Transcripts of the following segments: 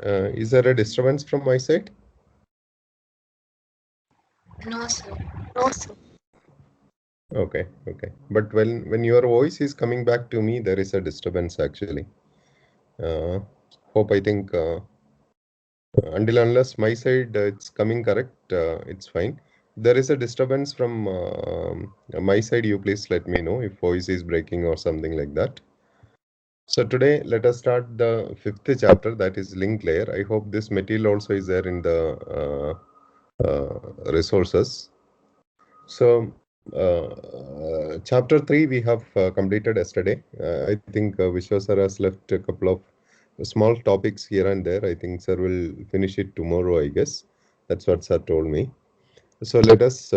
Is there a disturbance from my side? No, sir. Okay, okay. But when your voice is coming back to me, there is a disturbance actually. Uh, Hope I think until unless my side it's coming correct, it's fine. There is a disturbance from my side. You please let me know if voice is breaking or something like that. So today let us start the fifth chapter, that is link layer. I hope this material also is there in the resources. So, chapter 3 we have completed yesterday. I think Vishwa sir has left a couple of small topics here and there. I think sir will finish it tomorrow, I guess. That's what sir told me. So, let us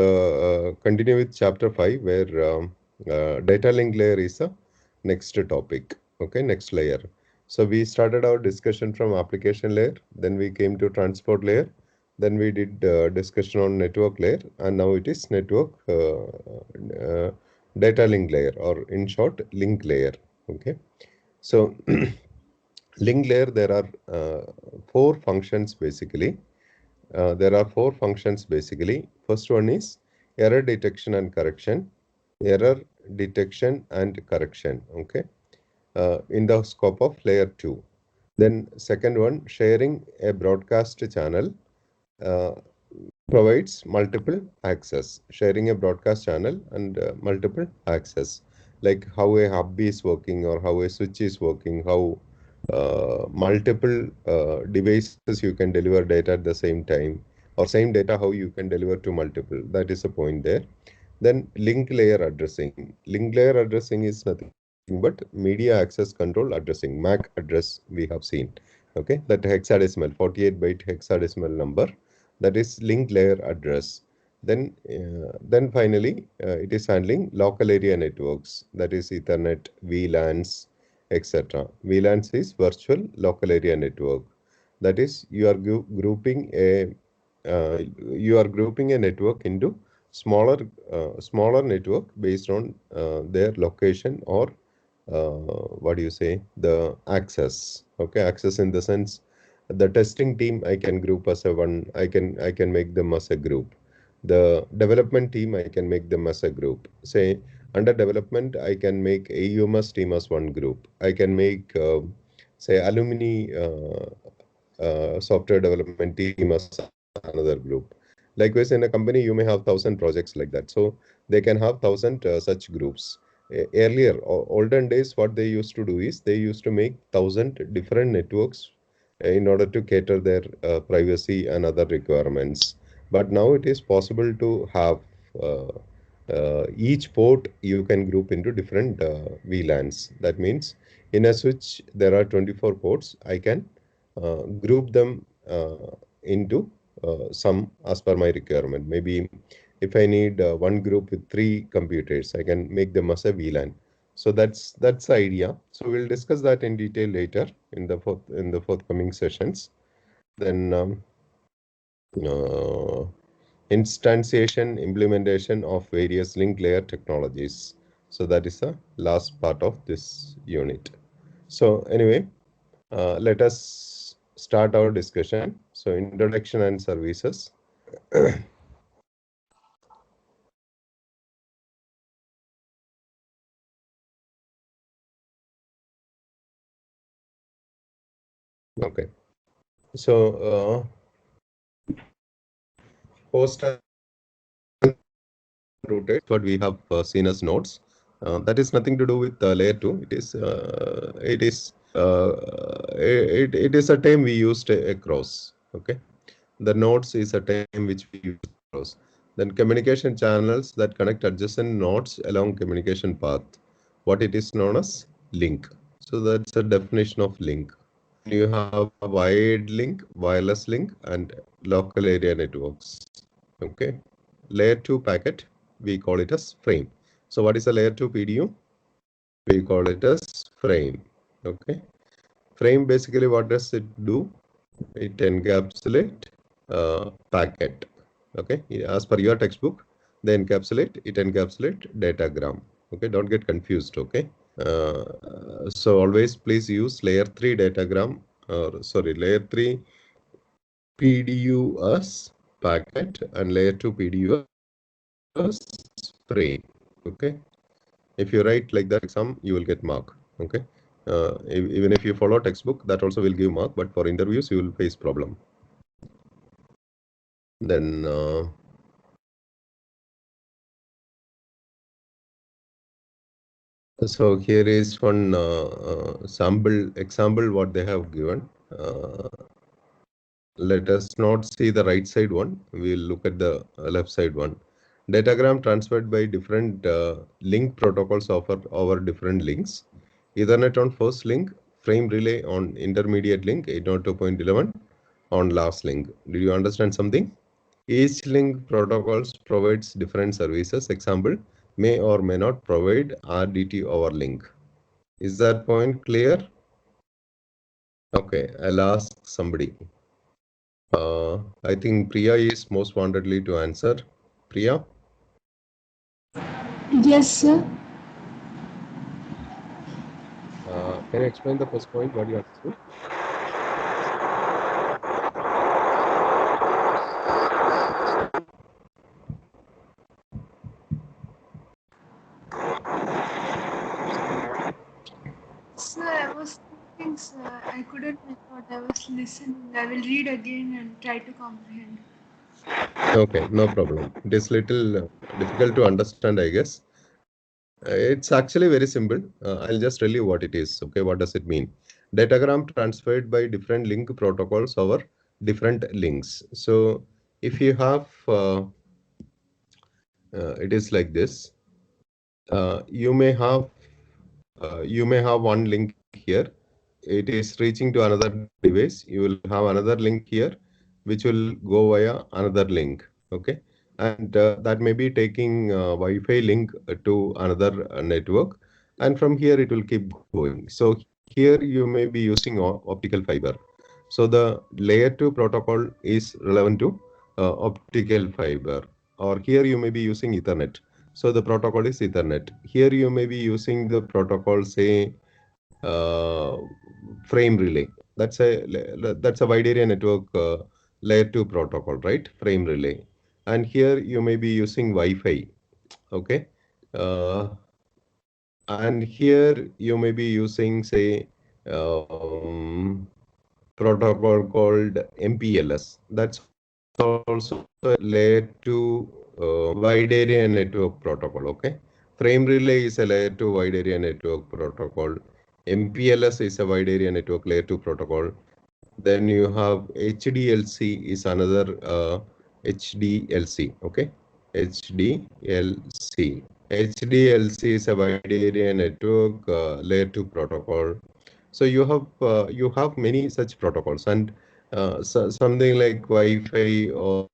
continue with chapter 5, where data link layer is the next topic. Okay, next layer. So, we started our discussion from application layer, then we came to transport layer, then we did discussion on network layer, and now it is network data link layer, or in short, link layer. Okay, so link layer, there are four functions basically. There are four functions basically. First one is error detection and correction. Error detection and correction. Okay, in the scope of layer 2. Then second one, sharing a broadcast channel uh, provides multiple access. Sharing a broadcast channel and multiple access, like how a hub is working or how a switch is working, how multiple devices you can deliver data at the same time, or same data how you can deliver to multiple. That is a point there. Then link layer addressing. Link layer addressing is nothing but media access control addressing, MAC address we have seen. Okay, that hexadecimal 48-byte hexadecimal number, that is link layer address. Then finally it is handling local area networks, that is Ethernet, VLANs, etc. VLANs is virtual local area network. That is you are grouping a network into smaller network based on their location, or what do you say, the access. Okay, access in the sense the testing team I can group as a one. I can make them as a group. The development team I can make them as a group. Say under development I can make AUMS team as one group. I can make say alumni software development team as another group. Likewise, in a company, you may have 1,000 projects like that. So they can have 1,000 such groups. Earlier, olden days, what they used to do is they used to make 1,000 different networks in order to cater their privacy and other requirements. But now it is possible to have uh, each port you can group into different VLANs. That means in a switch, there are 24 ports. I can group them into some as per my requirement. Maybe if I need one group with 3 computers, I can make them as a VLAN. So that's the idea. So we'll discuss that in detail later in the forthcoming sessions. Then uh, instantiation, implementation of various link layer technologies. So that is the last part of this unit. So anyway, let us start our discussion. So introduction and services. Okay. So host and routed, what we have seen as nodes. That is nothing to do with layer 2. It is a term we used across. Okay. The nodes is a term which we use across. Then communication channels that connect adjacent nodes along communication path. What it is known as link. So that's the definition of link. You have wired link, wireless link, and local area networks. Okay. Layer 2 packet, we call it as frame. So what is a layer 2 PDU? We call it as frame. Okay. Frame, basically what does it do? It encapsulate packet. Okay. As per your textbook, it encapsulate datagram. Okay. Don't get confused. Okay. So always please use layer 3 datagram or sorry, layer 3 PDU as packet and layer 2 PDU as frame. Okay. If you write like that exam, you will get mark. Okay. Even if you follow textbook, that also will give mark, but for interviews, you will face problem. Then so here is one sample example what they have given. Let us not see the right side one. We'll look at the left side one. Datagram transferred by different link protocols offer over different links. Ethernet on first link, frame relay on intermediate link, 802.11 on last link. Did you understand something? Each link protocols provides different services. Example, may or may not provide RDT over link. Is that point clear? Okay, I'll ask somebody. I think Priya is most wantedly to answer. Priya? Yes, sir. Can you explain the first point, what you understood? Sir, I was thinking, sir, I couldn't make out. I was listening. I will read again and try to comprehend. Okay, no problem. It is little difficult to understand, I guess. It's actually very simple. I'll just tell you what it is. Okay, what does it mean? Datagram transferred by different link protocols over different links. So if you have, it is like this. You may have one link here. It is reaching to another device. You will have another link here, which will go via another link. Okay, and that may be taking Wi-Fi link to another network, and from here it will keep going. So here you may be using optical fiber. So the layer 2 protocol is relevant to optical fiber, or here you may be using Ethernet. So the protocol is Ethernet. Here you may be using the protocol, say, frame relay. That's a wide area network layer 2 protocol, right? Frame relay. And here you may be using Wi-Fi. Okay. Uh, and here you may be using, say, um, protocol called MPLS. That's also a layer 2 wide area network protocol. Okay. Frame relay is a layer 2 wide area network protocol. MPLS is a wide area network layer 2 protocol. Then you have HDLC is another HDLC. Okay. HDLC. HDLC is a wide area network layer 2 protocol. So you have many such protocols, and something like Wi-Fi or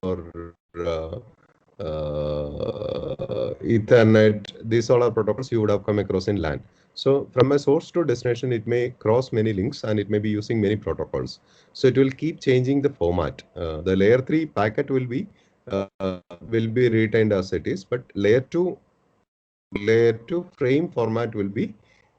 Ethernet. These all are protocols you would have come across in LAN. So from a source to destination, it may cross many links and it may be using many protocols. So it will keep changing the format. The layer 3 packet will be retained as it is, but layer 2 frame format will be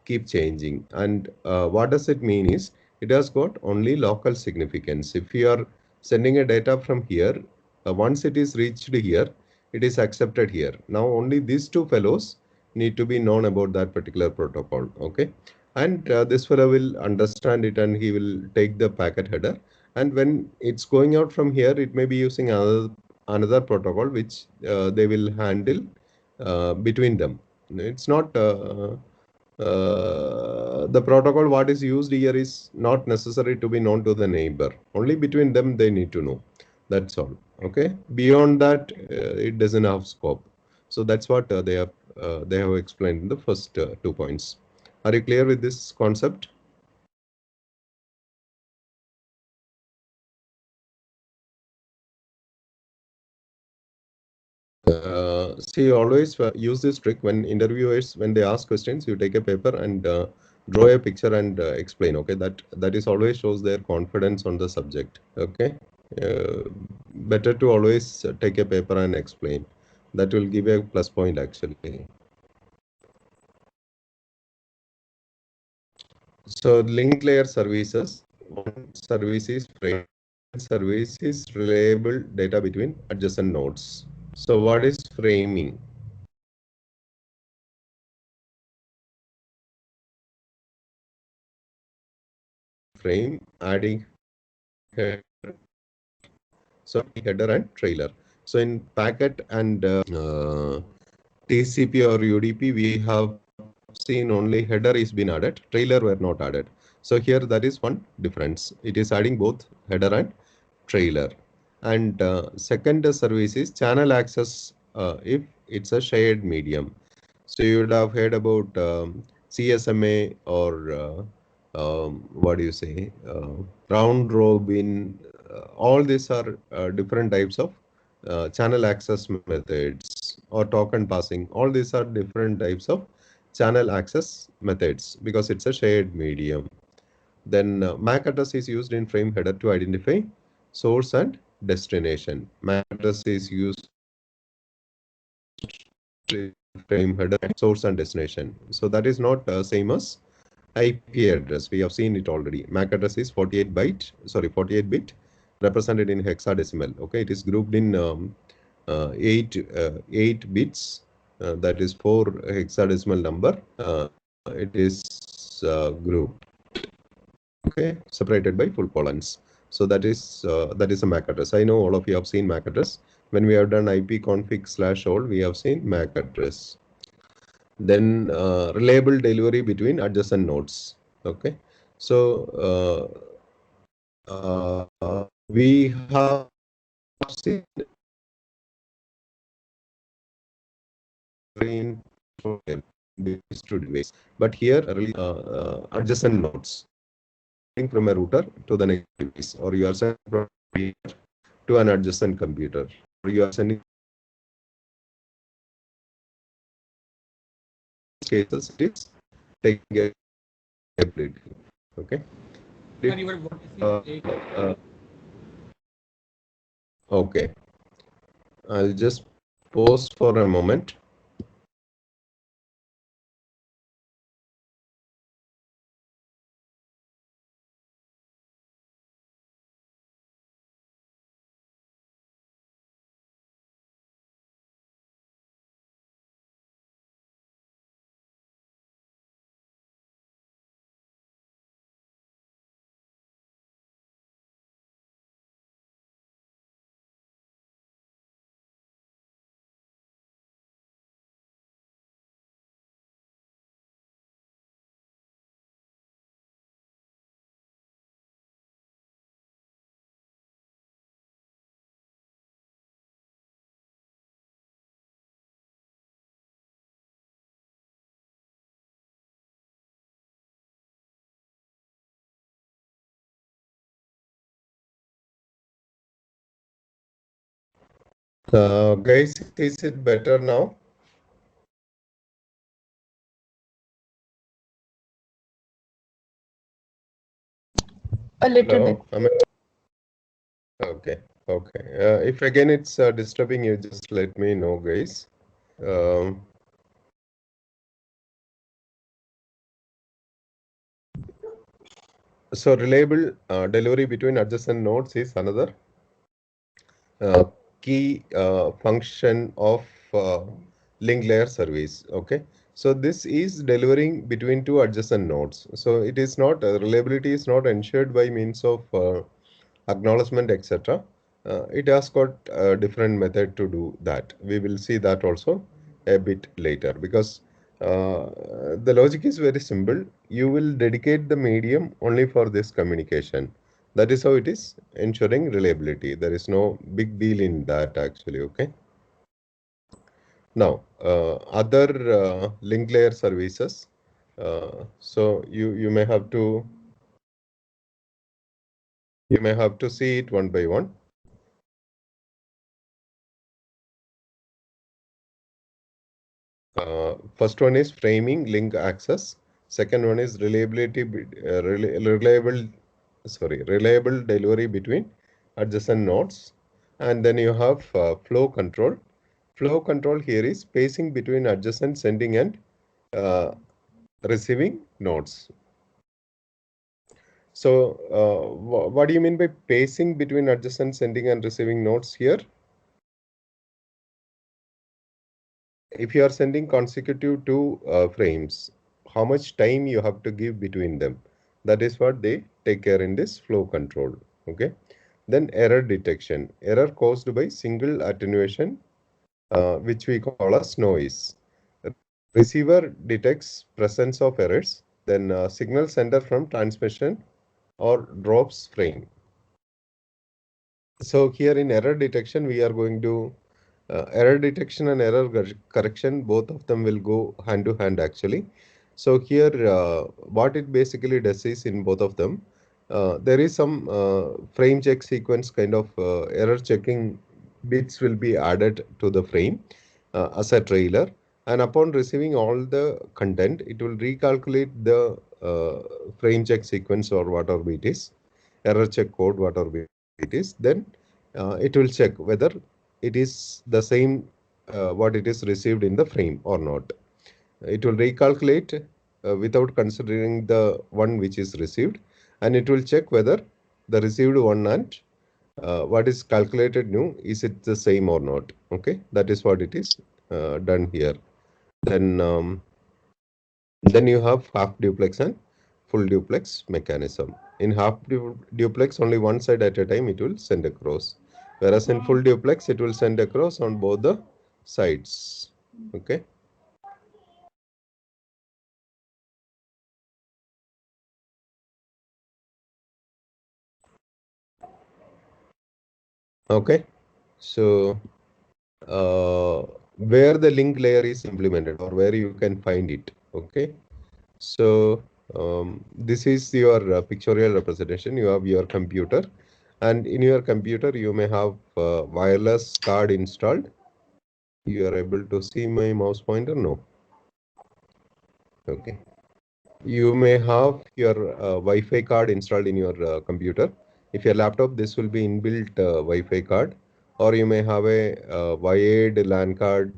keep changing. And what does it mean is it has got only local significance. If you are sending a data from here, once it is reached here, it is accepted here. Now only these two fellows need to be known about that particular protocol. Okay. And this fellow will understand it and he will take the packet header. And when it's going out from here, it may be using another protocol which they will handle between them. It's not the protocol what is used here is not necessary to be known to the neighbor. Only between them they need to know. That's all. Okay. Beyond that, it doesn't have scope. So that's what they have explained in the first 2 points. Are you clear with this concept? See, always use this trick when interviewers, when they ask questions, you take a paper and draw a picture and explain. Okay, that is always shows their confidence on the subject. Okay, better to always take a paper and explain. That will give a plus point actually. So link layer services. one service is frame. Service is reliable data between adjacent nodes. So what is framing? Frame adding header. So header and trailer. So in packet and TCP or UDP, we have seen only header is been added, trailer were not added. So here that is one difference. It is adding both header and trailer. And second service is channel access if it's a shared medium. So you would have heard about CSMA or what do you say, round robin. All these are different types of channel access methods or token passing. All these are different types of channel access methods because it's a shared medium. Then MAC address is used in frame header to identify source and destination. MAC address is used to frame header and source and destination. So that is not same as IP address. We have seen it already. MAC address is 48 bit represented in hexadecimal. Okay, it is grouped in eight bits. That is 4 hexadecimal number. It is grouped. Okay, separated by full colons. So that is a MAC address. I know all of you have seen MAC address. When we have done ipconfig/all, we have seen MAC address. Then reliable delivery between adjacent nodes. Okay, so we have seen in these two ways, but here really adjacent nodes from a router to the next device, or you are sending from to an adjacent computer, or you are sending cases it is taking a okay. Okay, I'll just pause for a moment. Guys, is it better now? A little bit. Okay, okay. If again it's disturbing you, just let me know, guys. Um, so reliable delivery between adjacent nodes is another key function of link layer service. Okay, so this is delivering between two adjacent nodes. So it is not reliability is not ensured by means of acknowledgement, etc. It has got a different method to do that. We will see that also a bit later, because the logic is very simple. You will dedicate the medium only for this communication. That is how it is ensuring reliability. There is no big deal in that actually. Okay. Now, other link layer services. So you may have to see it one by one. First one is framing link access. Second one is reliable delivery between adjacent nodes. And then you have flow control. Flow control here is spacing between adjacent sending and receiving nodes. So what do you mean by pacing between adjacent sending and receiving nodes here? If you are sending consecutive two frames, how much time you have to give between them? That is what they take care in this flow control. Okay. Then error detection. Error caused by single attenuation, which we call as noise. Receiver detects presence of errors, then signal sender from transmission or drops frame. So here in error detection, we are going to error detection and error correction, both of them will go hand to hand actually. So here what it basically does is in both of them, there is some frame check sequence kind of error checking bits will be added to the frame as a trailer. And upon receiving all the content, it will recalculate the frame check sequence or whatever it is, error check code, whatever it is. Then it will check whether it is the same what it is received in the frame or not. It will recalculate without considering the one which is received, and it will check whether the received one and what is calculated new, is it the same or not. Okay, that is what it is done here. Then you have half duplex and full duplex mechanism. In half duplex, only one side at a time it will send across, whereas in full duplex it will send across on both the sides. Okay. Okay. So where the link layer is implemented or where you can find it. Okay. So this is your pictorial representation. You have your computer, and in your computer you may have wireless card installed. You are able to see my mouse pointer? No. Okay. You may have your Wi-Fi card installed in your computer. If your laptop, this will be inbuilt Wi-Fi card, or you may have a wired LAN card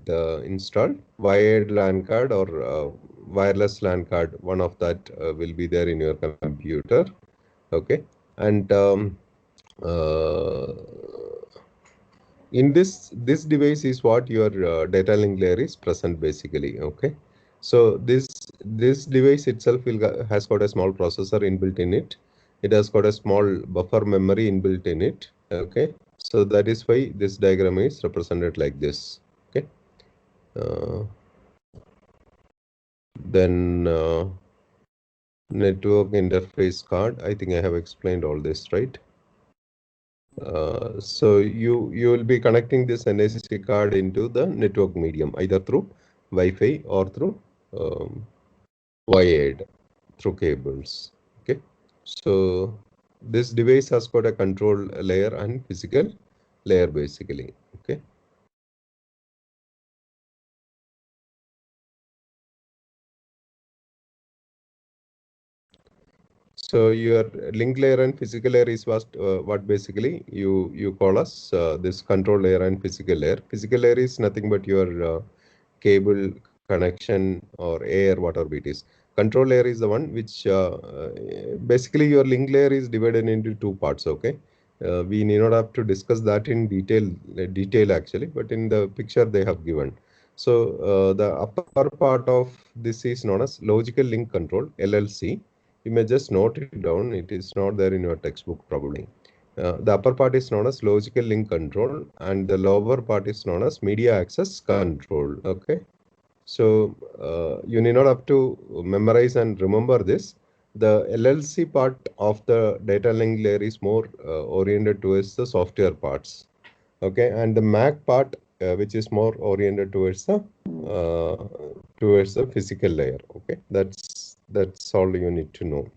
installed. Wired LAN card or wireless LAN card, one of that will be there in your computer. Okay. And uh, in this device is what your data link layer is present basically. Okay. So this device itself has got a small processor inbuilt in it. It has got a small buffer memory inbuilt in it. Okay. So that is why this diagram is represented like this. Okay. uh, then network interface card, I think I have explained all this, right? So you will be connecting this NICC card into the network medium, either through Wi-Fi or through wired, through cables. Okay. So this device has got a control layer and physical layer basically. Okay. So your link layer and physical layer is what basically you call as this control layer and physical layer. Physical layer is nothing but your cable connection or air, whatever it is. Control layer is the one which basically your link layer is divided into two parts. Okay. We need not have to discuss that in detail actually, but in the picture they have given. So the upper part of this is known as logical link control, LLC. You may just note it down. It is not there in your textbook probably. The upper part is known as logical link control, and the lower part is known as media access control. Okay. So you need not have to memorize and remember this. The LLC part of the data link layer is more oriented towards the software parts. Okay. And the MAC part, which is more oriented towards the physical layer. Okay. That's all you need to know.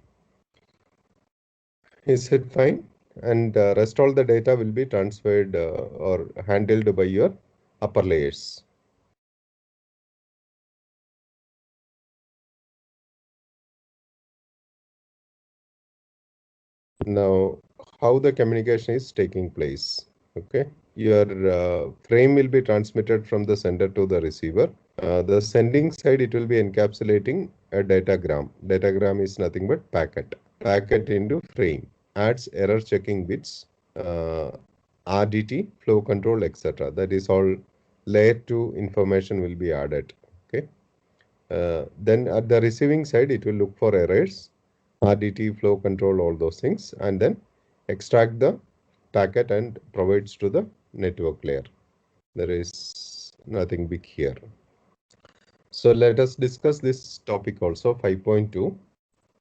Is it fine? And rest all the data will be transferred or handled by your upper layers. Now, how the communication is taking place. Okay. Your frame will be transmitted from the sender to the receiver. The sending side, it will be encapsulating a datagram. Datagram is nothing but packet. packet into frame, adds error checking bits, RDT, flow control, etc. That is all layer 2 information will be added. Okay. Then at the receiving side, it will look for errors, RDT, flow control, all those things, and then extract the packet and provides to the network layer. There is nothing big here. So let us discuss this topic also, 5.2.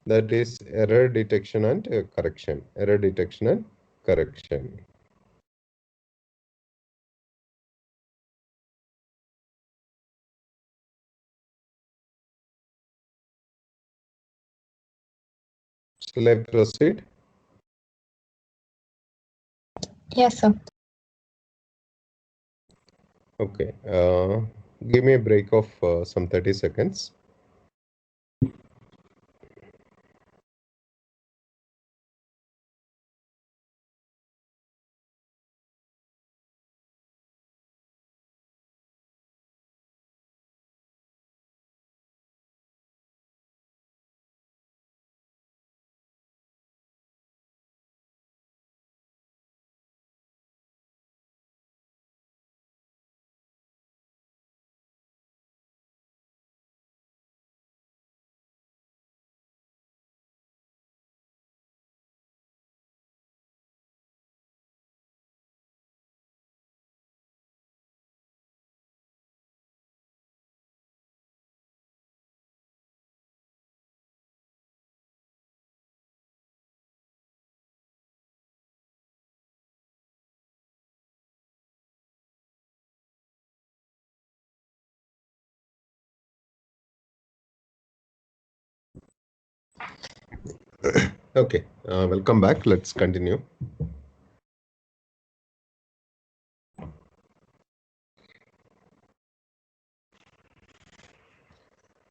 That is error detection and correction. Error detection and correction. Shall I proceed? Yes, sir. Okay. Give me a break of some 30 seconds. Okay, welcome back. Let's continue.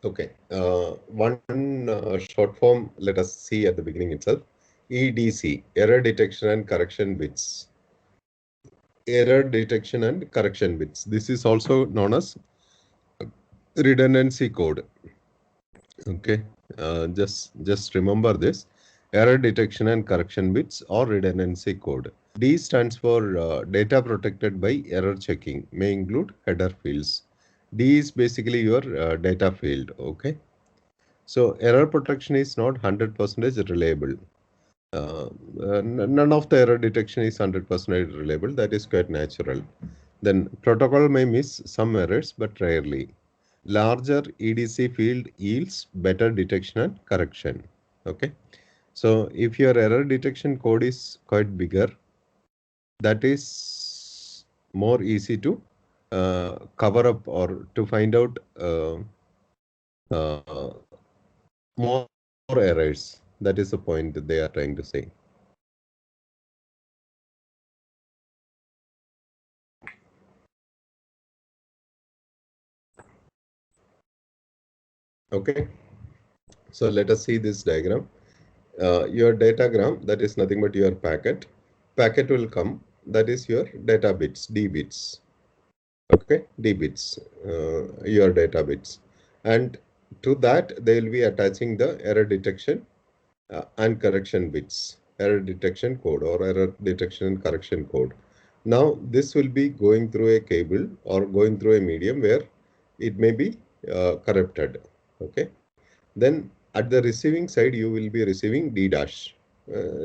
Okay, one short form, let us see at the beginning itself. EDC, error detection and correction bits. Error detection and correction bits. This is also known as redundancy code. Okay, just remember this. Error detection and correction bits or redundancy code. D stands for data protected by error checking, may include header fields. D is basically your data field. Okay, so error protection is not 100% reliable. None of the error detection is 100% reliable. That is quite natural. Then protocol may miss some errors, but rarely. Larger EDC field yields better detection and correction. Okay, so if your error detection code is quite bigger, that is more easy to cover up or to find out more errors. That is the point that they are trying to say. Okay, so let us see this diagram. Your datagram, that is nothing but your packet. Packet will come, that is your data bits, D bits. Okay, D bits, your data bits. And to that, they will be attaching the error detection and correction bits, error detection code or error detection and correction code. Now, this will be going through a cable or going through a medium where it may be corrupted. Okay, then at the receiving side, you will be receiving D dash.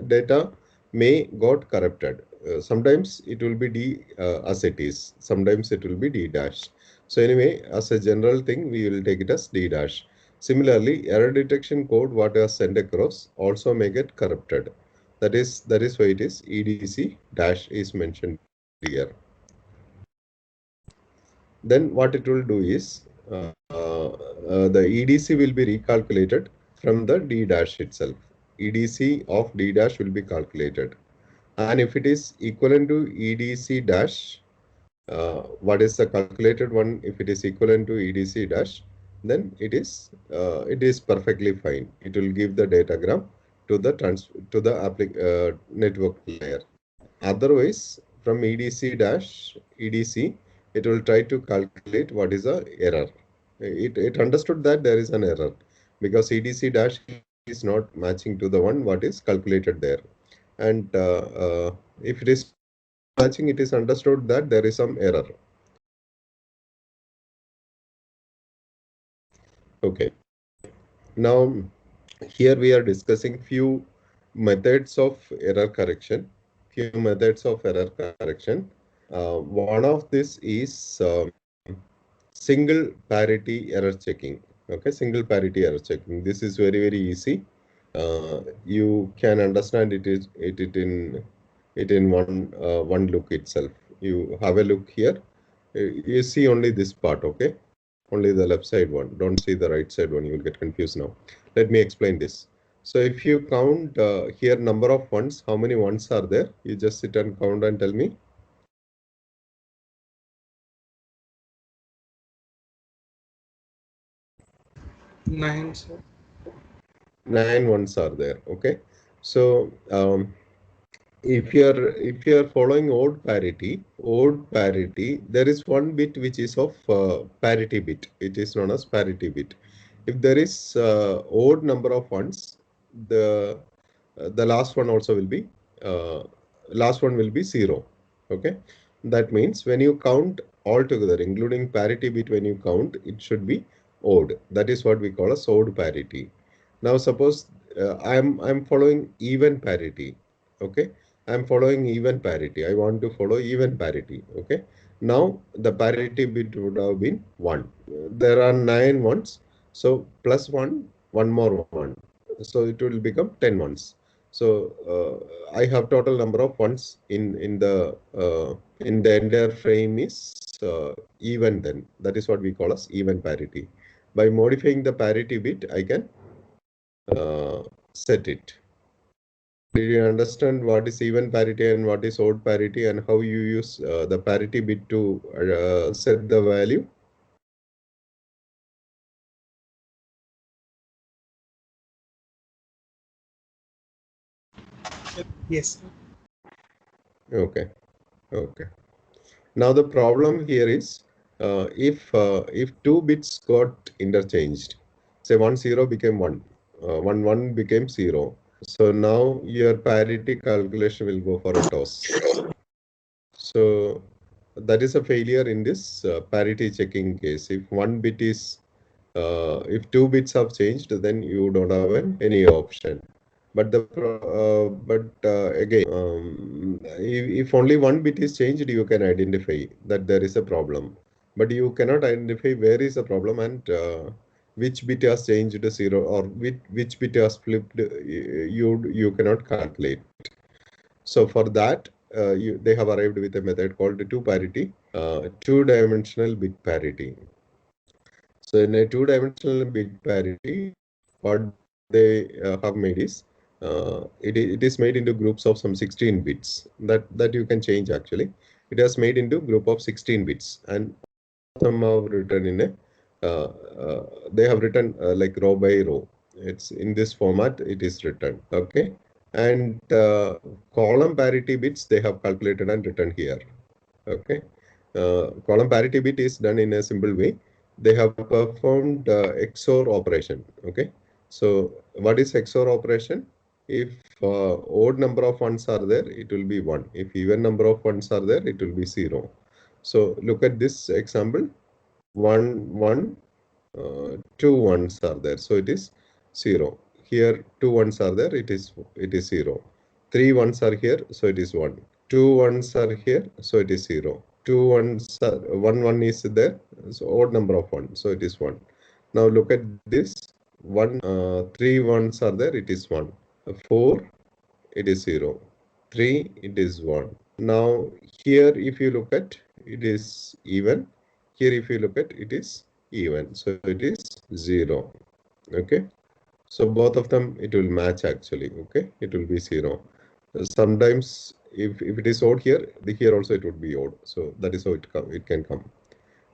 Data may got corrupted. Sometimes it will be D as it is. Sometimes it will be D dash. So anyway, as a general thing, we will take it as D dash. Similarly, error detection code what was sent across also may get corrupted. That is why it is EDC dash is mentioned here. Then what it will do is the EDC will be recalculated from the D dash itself. EDC of D dash will be calculated. And if it is equivalent to EDC dash, what is the calculated one? If it is equivalent to EDC dash, then it is perfectly fine. It will give the datagram to the network layer. Otherwise, from EDC dash EDC, it will try to calculate what is the error. It understood that there is an error because EDC dash is not matching to the one what is calculated there. And if it is matching, it is understood that there is some error. Okay. Now, here we are discussing few methods of error correction. One of this is single parity error checking. Okay, single parity error checking. This is very easy. You can understand it in one look itself. You have a look here. You see only this part. Okay, only the left side one. Don't see the right side one. You will get confused now. Let me explain this. So if you count here number of ones, how many ones are there? You just sit and count and tell me. 9, sir. 9 ones are there. Okay. So if you're following odd parity, there is one bit which is of parity bit. It is known as parity bit. If there is odd number of ones, the last one also will be last one will be 0. Okay, that means when you count all together, including parity bit, when you count, it should be odd. That is what we call as odd parity. Now suppose I'm following even parity. Okay, I'm following even parity. I want to follow even parity. Okay, now the parity bit would have been 1. There are 9 ones, so plus 1, one more 1, so it will become 10 ones. So I have total number of ones in the entire frame is even. Then that is what we call as even parity. By modifying the parity bit, I can set it. Did you understand what is even parity and what is odd parity, and how you use the parity bit to set the value? Yes. Okay. Okay. Now the problem here is if 2 bits got interchanged, say 1 0 became 1, 1 1 became 0. So now your parity calculation will go for a toss. So that is a failure in this parity checking case. If one bit is if 2 bits have changed, then you don't have any option. But again, if only one bit is changed, you can identify that there is a problem. But you cannot identify where is the problem and which bit has changed to 0 or which bit has flipped. You cannot calculate. So for that, they have arrived with a method called two-dimensional bit parity. So in a two-dimensional bit parity, what they have made is it is made into groups of some 16 bits that you can change actually. It has made into group of 16 bits, and some have written in a they have written like row by row. It's in this format it is written. Okay, and column parity bits they have calculated and written here. Okay, column parity bit is done in a simple way. They have performed XOR operation. Okay, so what is XOR operation? If odd number of ones are there, it will be 1. If even number of ones are there, it will be 0. So look at this example. 1 1 2 ones are there, so it is 0. Here 2 ones are there, it is 0. 3 ones are here, so it is 1. 2 ones are here, so it is 0. 2 ones are 1 1 is there, so odd number of 1, so it is 1. Now look at this. 3 ones are there, it is 1. 4, it is 0. 3, it is 1. Now here if you look at, it is even. Here if you look at, it is even, so it is 0. Okay, so both of them it will match actually. Okay, it will be 0. Sometimes if it is odd here, here also it would be odd, so that is how it can come.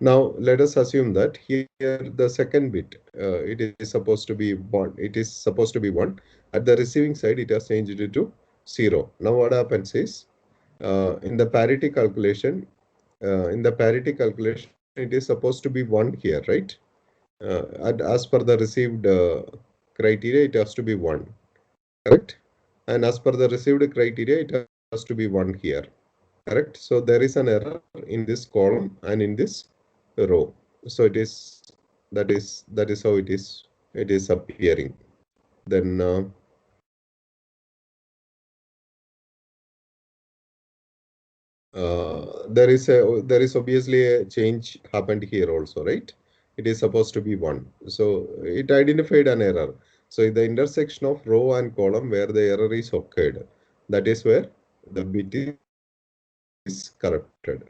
Now let us assume that here the second bit it is supposed to be 1. It is supposed to be 1. At the receiving side, it has changed it to 0. Now what happens is in the parity calculation, it is supposed to be 1 here, right? As per the received criteria, it has to be 1, correct? And as per the received criteria, it has to be 1 here, correct? So there is an error in this column and in this row. So it is, that is how it is appearing. Then there is obviously a change happened here also, right? It is supposed to be 1. So it identified an error. So the intersection of row and column where the error is occurred, that is where the bit is corrupted.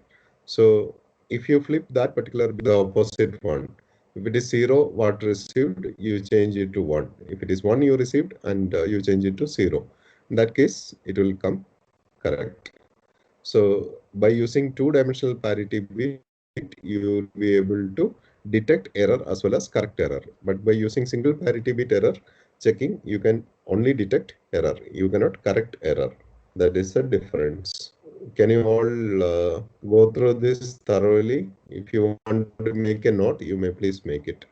So if you flip that particular bit, the opposite one. If it is 0, what received, you change it to 1. If it is 1 you received, and you change it to 0. In that case, it will come correct. So by using two-dimensional parity bit, you will be able to detect error as well as correct error. But by using single parity bit error checking, you can only detect error. You cannot correct error. That is the difference. Can you all go through this thoroughly? If you want to make a note, you may please make it.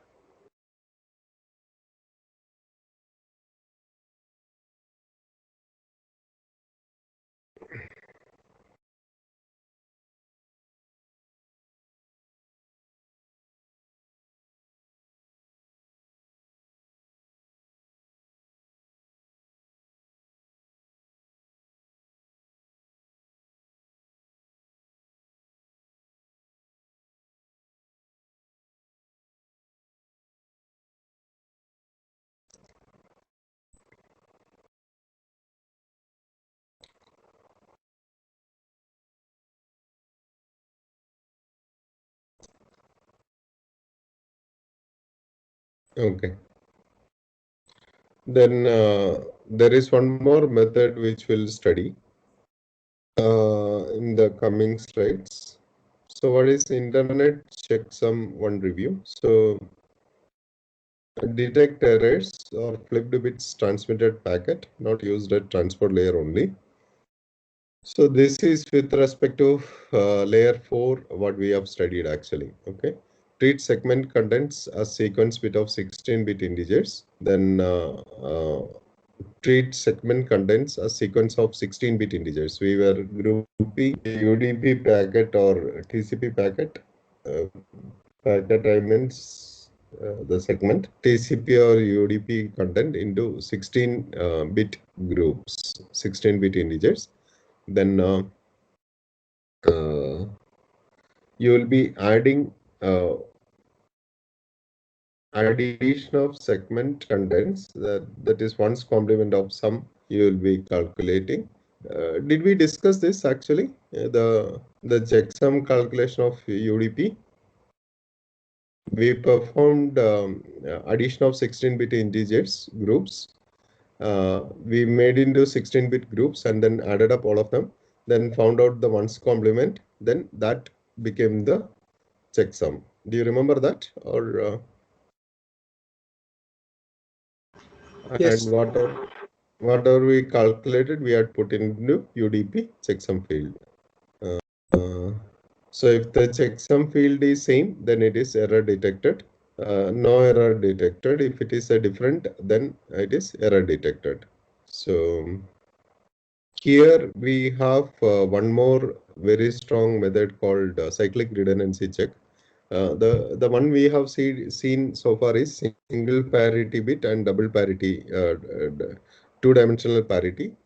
Okay. Then there is one more method which we'll study in the coming slides. So what is internet checksum one review? So detect errors or flipped bits transmitted packet, not used at transport layer only. So this is with respect to layer 4, what we have studied actually. Okay. Treat segment contents as sequence bit of 16-bit integers. Then treat segment contents as sequence of 16-bit integers. We were grouping UDP packet or TCP packet. Packet I means the segment TCP or UDP content into 16-bit groups, 16-bit integers. Then you will be adding addition of segment contents, that is one's complement of sum you will be calculating. Did we discuss this actually? The checksum calculation of UDP. We performed addition of 16-bit integers groups. We made into 16-bit groups and then added up all of them, then found out the ones complement, then that became the checksum. Do you remember that? Or Yes. and whatever we calculated, we had put into UDP checksum field. So if the checksum field is same, then it is error detected. No error detected. If it is a different, then it is error detected. So here we have one more very strong method called cyclic redundancy check. The one we have seen so far is single parity bit and double parity, two-dimensional parity,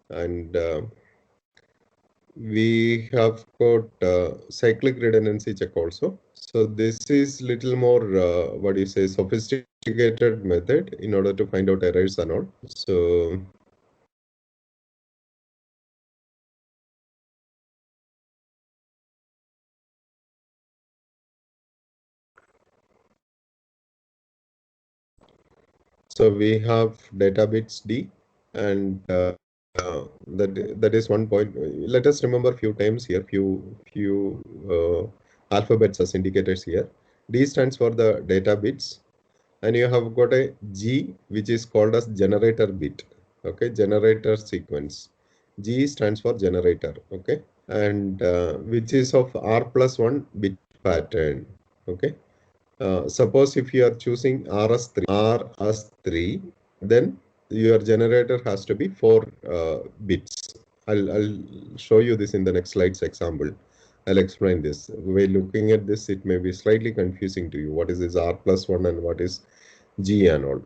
and we have got cyclic redundancy check also. So this is little more what do you say, sophisticated method in order to find out errors and all. So we have data bits D, and that is one point. Let us remember few times here, few alphabets as indicators here. D stands for the data bits, and you have got a G which is called as generator bit. Okay, generator sequence. G stands for generator. Okay, and which is of R+1 bit pattern. Okay. Suppose if you are choosing RS3, then your generator has to be 4 bits. I'll show you this in the next slides example. I'll explain this. While looking at this, it may be slightly confusing to you. What is this R+1 and what is G and all?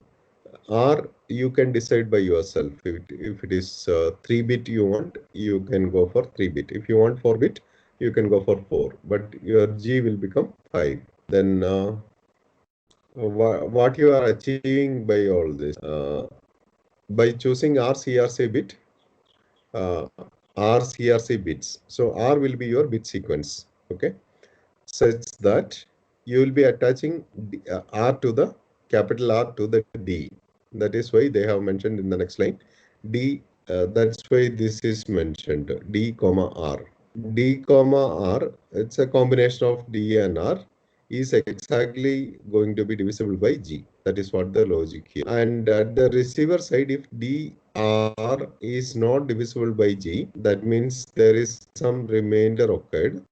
R you can decide by yourself. If it is 3-bit you want, you can go for 3-bit. If you want 4-bit, you can go for 4. But your G will become 5. Then what you are achieving by all this? By choosing RCRC bit, RCRC bits. So R will be your bit sequence. Okay, such that you will be attaching R to the capital R to the D. That is why they have mentioned in the next line D. That's why this is mentioned D comma R. D comma R. It's a combination of D and R is exactly going to be divisible by G. That is what the logic here. And at the receiver side, if DR is not divisible by G, that means there is some remainder occurred.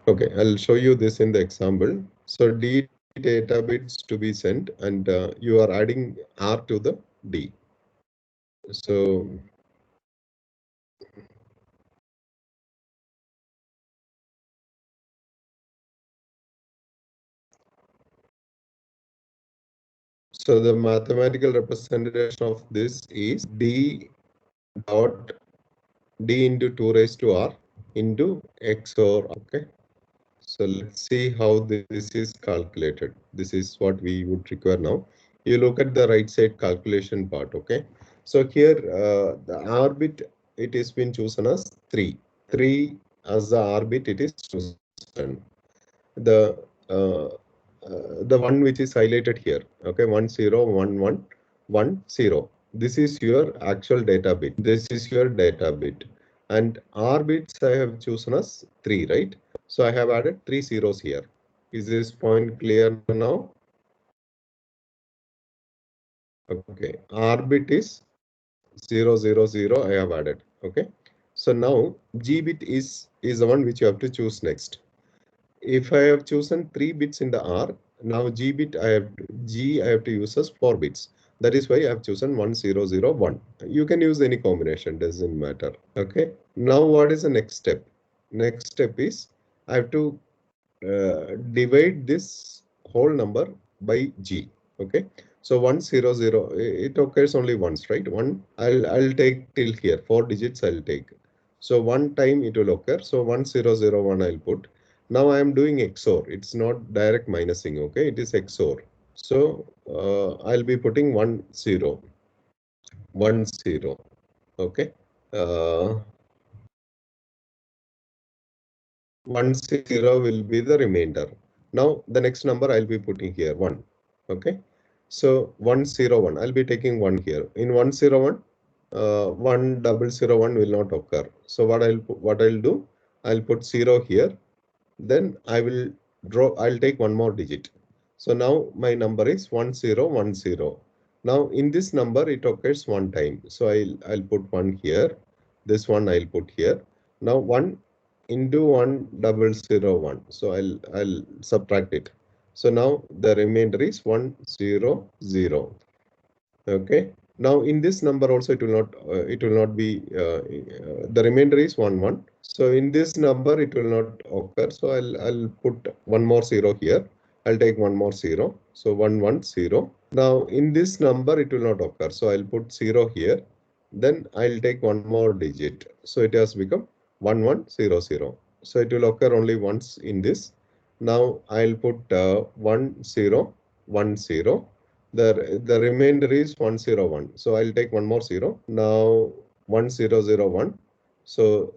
Okay, I'll show you this in the example. So D data bits to be sent, and you are adding R to the D. So the mathematical representation of this is D dot D into 2 raised to R into XOR. Okay. So let's see how this is calculated. This is what we would require now. You look at the right side calculation part. Okay. So here the R bit, it has been chosen as 3. 3 as the R bit, it is chosen. The one which is highlighted here. Okay. 1 0 1 1 1 0. This is your actual data bit. This is your data bit. And R bits I have chosen as 3, right? So I have added 3 zeros here. Is this point clear now? Okay. R bit is 0 0 0 I have added. Okay. So now G bit is the one which you have to choose next. If I have chosen 3 bits in the R, now G bit I have to use as 4 bits. That is why I have chosen 1 0 0 1. You can use any combination, doesn't matter. Okay. Now what is the next step? Next step is I have to divide this whole number by G. Okay. So 1 0 0, it occurs only once, right? I'll take till here, 4 digits I'll take. So one time it will occur. So 1 0 0 1 I'll put. Now I am doing XOR. It's not direct minusing. Okay, it is XOR. So I'll be putting 1 0 1 0. Okay. 1 0 will be the remainder. Now the next number I'll be putting here 1. Okay. So 1 0 1. I'll be taking 1 here. In 1 0 1, 1 0 1 will not occur. So what I'll do, I'll put 0 here. Then I'll take one more digit. So now my number is 1 0 1 0. Now in this number it occurs one time. So I'll put 1 here. This one I'll put here. Now 1 into 1 0 1. So I'll subtract it. So now the remainder is 1 0 0. Okay. Now in this number also it will not be the remainder is 1 1. So in this number it will not occur. So I'll put one more 0 here. I'll take one more 0. So 1 1 0. Now in this number it will not occur. So I'll put 0 here. Then I'll take one more digit. So it has become 1 1 0 0. So it will occur only once in this. Now I'll put 1 0 1 0. The remainder is 1 0 1. So I'll take one more 0. Now 1 0 0 1. So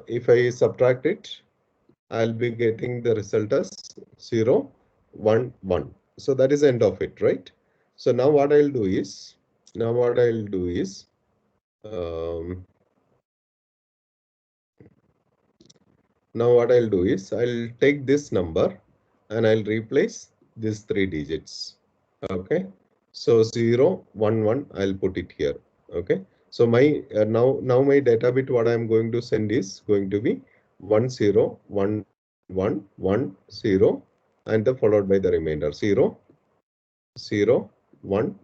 if I subtract it, I'll be getting the result as 0 1 1. So that is the end of it, right? So now what I'll do is um, Now what I'll do is I'll take this number and I'll replace these 3 digits. Okay. So 0, 1, 1, I'll put it here. Okay. So my now my data bit what I'm going to send is going to be 1 0 1 1 1 0 and then followed by the remainder 0 0 1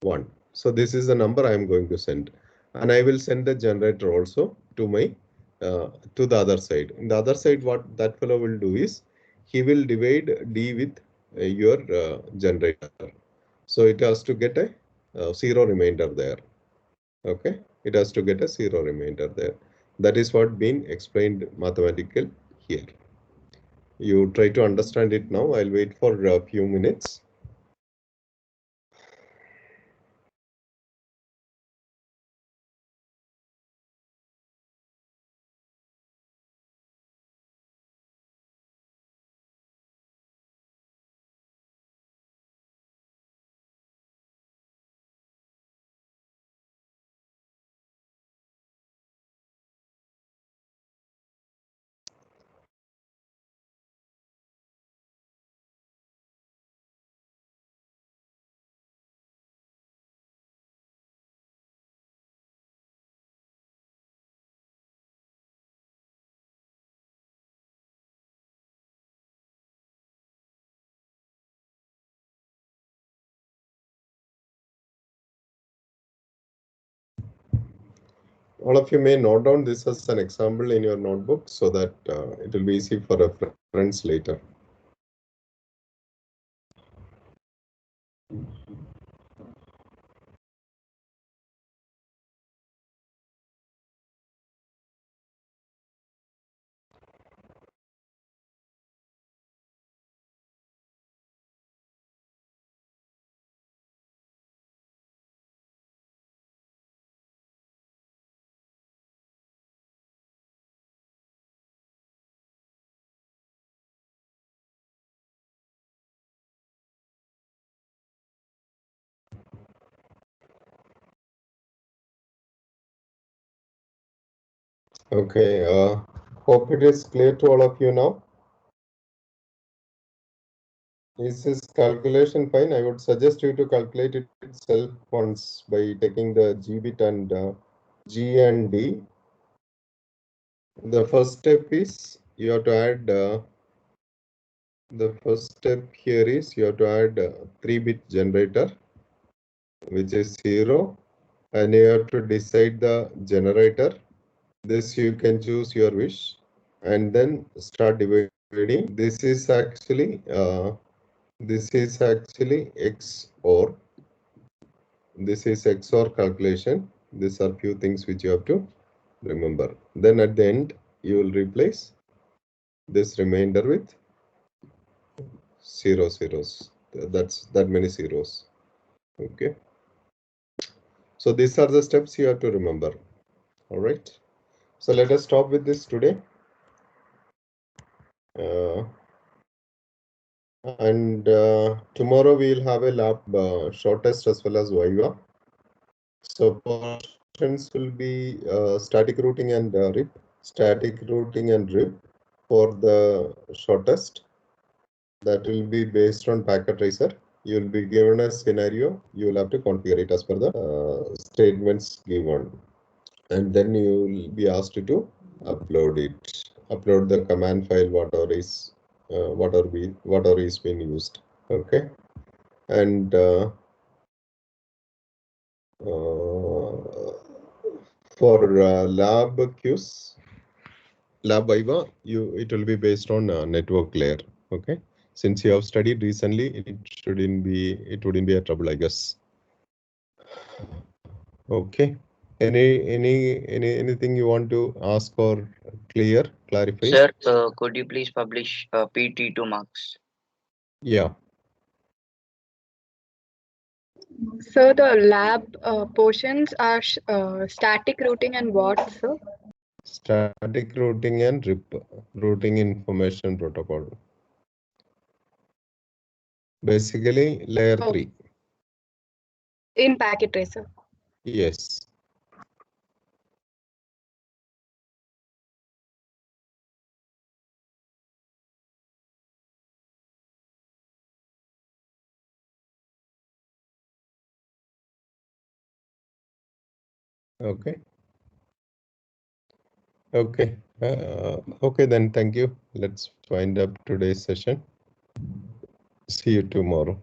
1. So this is the number I am going to send, and I will send the generator also to my to the other side. In the other side, what that fellow will do is he will divide D with your generator. So it has to get a 0 remainder there. Okay, it has to get a 0 remainder there. That is what been explained mathematical here. You try to understand it now. I'll wait for a few minutes. All of you may note down this as an example in your notebook so that it will be easy for reference later. Okay, hope it is clear to all of you now. Is this calculation fine? I would suggest you to calculate it itself once by taking the G bit and G and D. The first step is you have to add, the first step here is you have to add 3-bit generator, which is 0, and you have to decide the generator. This you can choose your wish and then start dividing. This is actually XOR. This is XOR calculation. These are few things which you have to remember. Then at the end you will replace this remainder with 0 zeros. That's that many zeros. Okay. So these are the steps you have to remember. All right. So let us stop with this today. And tomorrow we'll have a lab short test as well as Viva. So portions will be static routing and RIP. Static routing and RIP for the short test. That will be based on packet tracer. You will be given a scenario. You will have to configure it as per the statements given, and then you will be asked to upload it. Upload the command file, whatever is being used. Okay, and for lab Qs, lab Viva, it will be based on network layer. Okay, since you have studied recently, it wouldn't be a trouble, I guess. Okay. Anything you want to ask or clarify? Sir, could you please publish PT2 marks? Yeah. So the lab portions are static routing and what, sir? Static routing and RIP, routing information protocol. Basically, layer 3. In packet tracer. Yes. Okay. Okay. Okay, then thank you. Let's wind up today's session. See you tomorrow.